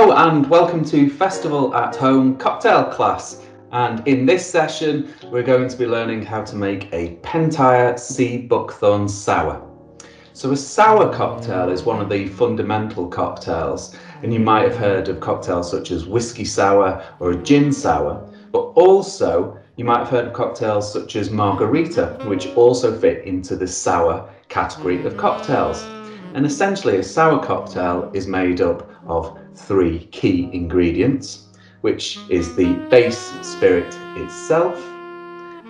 Hello and welcome to Festival at Home cocktail class, and in this session we're going to be learning how to make a Pentire sea buckthorn sour. So a sour cocktail is one of the fundamental cocktails, and you might have heard of cocktails such as whiskey sour or a gin sour, but also you might have heard of cocktails such as margarita, which also fit into the sour category of cocktails. And essentially a sour cocktail is made up of three key ingredients, which is the base spirit itself,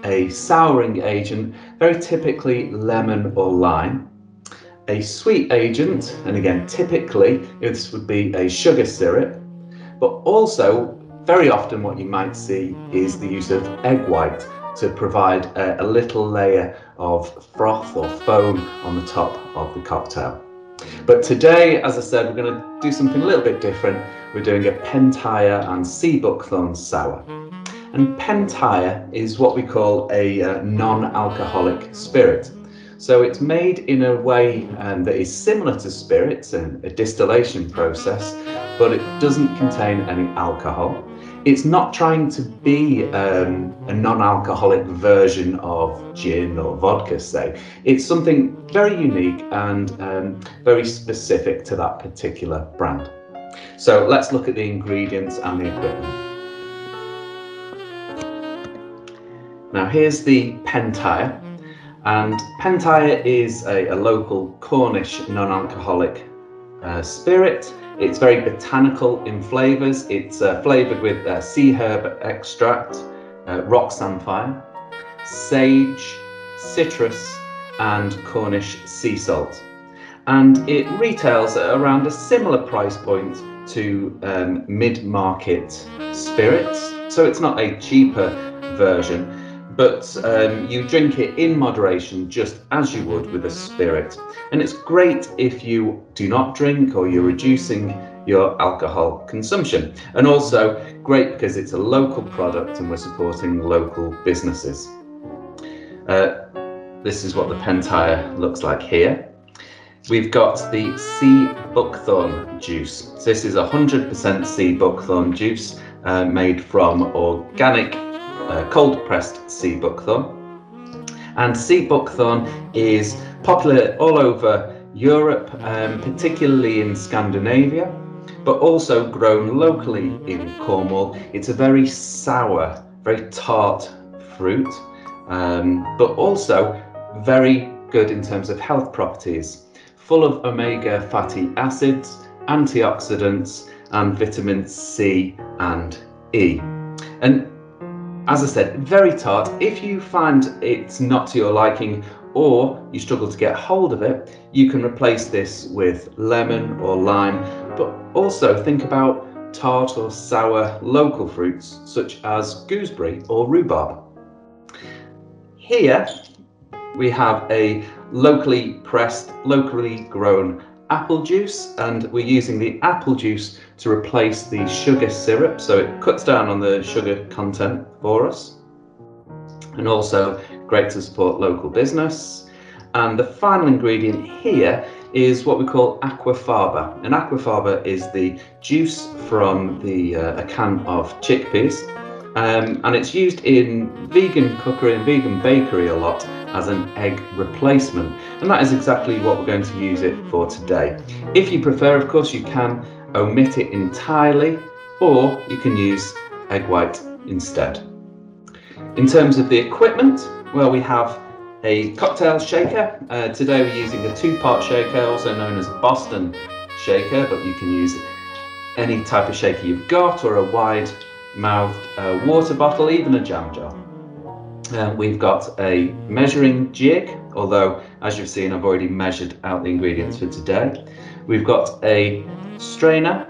a souring agent, very typically lemon or lime, a sweet agent, and again typically this would be a sugar syrup, but also very often what you might see is the use of egg white to provide a little layer of froth or foam on the top of the cocktail. But today, as I said, we're going to do something a little bit different. We're doing a Pentire and sea buckthorn sour. And Pentire is what we call a non-alcoholic spirit. So it's made in a way that is similar to spirits and a distillation process, but it doesn't contain any alcohol. It's not trying to be a non-alcoholic version of gin or vodka, say. It's something very unique and very specific to that particular brand. So let's look at the ingredients and the equipment. Now here's the Pentire, and Pentire is a local Cornish non-alcoholic spirit. It's very botanical in flavours. It's flavoured with sea herb extract, rock samphire, sage, citrus and Cornish sea salt. And it retails at around a similar price point to mid-market spirits. So it's not a cheaper version, but you drink it in moderation just as you would with a spirit. And it's great if you do not drink or you're reducing your alcohol consumption. And also great because it's a local product and we're supporting local businesses. This is what the Pentire looks like here. We've got the sea buckthorn juice. So this is 100% sea buckthorn juice made from organic cold pressed sea buckthorn. And sea buckthorn is popular all over Europe, particularly in Scandinavia, but also grown locally in Cornwall. It's a very sour, very tart fruit, but also very good in terms of health properties, full of omega fatty acids, antioxidants, and vitamins C and E. And as I said, very tart. If you find it's not to your liking or you struggle to get hold of it, you can replace this with lemon or lime, but also think about tart or sour local fruits such as gooseberry or rhubarb. Here we have a locally pressed, locally grown apple juice, and we're using the apple juice to replace the sugar syrup, so it cuts down on the sugar content for us, and also great to support local business. And the final ingredient here is what we call aquafaba, and aquafaba is the juice from a can of chickpeas, and it's used in vegan cookery and vegan bakery a lot as an egg replacement, and that is exactly what we're going to use it for today. If you prefer, of course, you can omit it entirely, or you can use egg white instead. In terms of the equipment, well, we have a cocktail shaker. Today we're using a 2-part shaker, also known as Boston shaker, but you can use any type of shaker you've got, or a wide-mouthed water bottle, even a jam jar. We've got a measuring jig, although as you've seen I've already measured out the ingredients for today. We've got a strainer,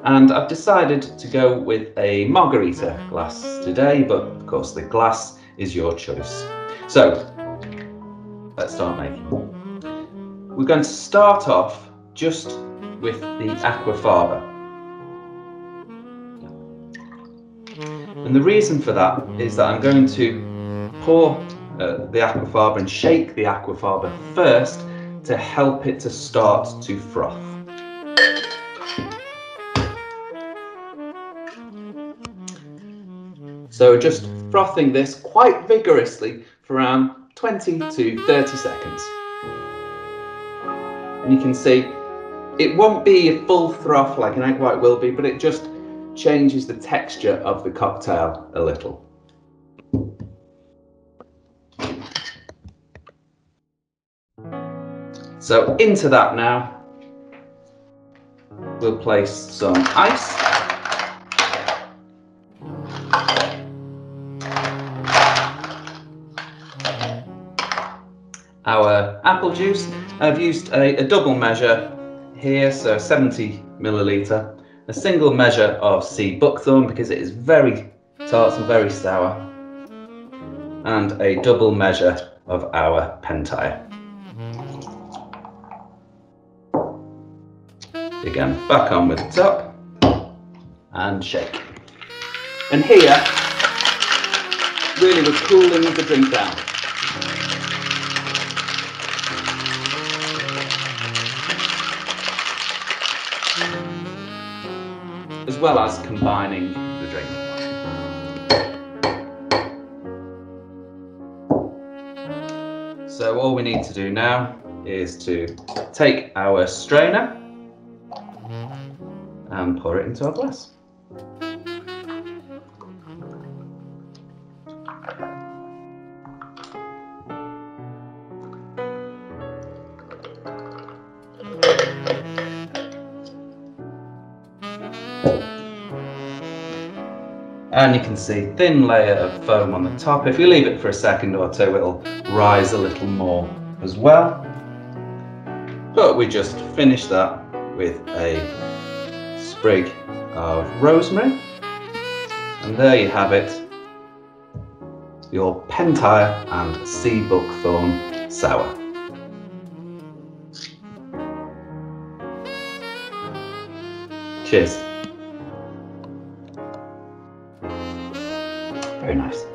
and I've decided to go with a margarita glass today, but of course the glass is your choice. So let's start making. We're going to start off just with the aquafaba. And the reason for that is that I'm going to pour the aquafaba and shake the aquafaba first to help it to start to froth. So just frothing this quite vigorously for around 20 to 30 seconds. And you can see it won't be a full froth like an egg white will be, but it just changes the texture of the cocktail a little. So into that now, we'll place some ice. Our apple juice, I've used a double measure here, so 70 milliliter, a single measure of sea buckthorn because it is very tart and very sour, and a double measure of our Pentire. Again, back on with the top and shake. And here, really we're cooling the drink down. As well as combining the drink. So all we need to do now is to take our strainer and pour it into our glass. And you can see thin layer of foam on the top. If you leave it for a second or two, it'll rise a little more as well. But we just finish that with a sprig of rosemary. And there you have it, your Pentire and sea buckthorn sour. Cheers. Very nice.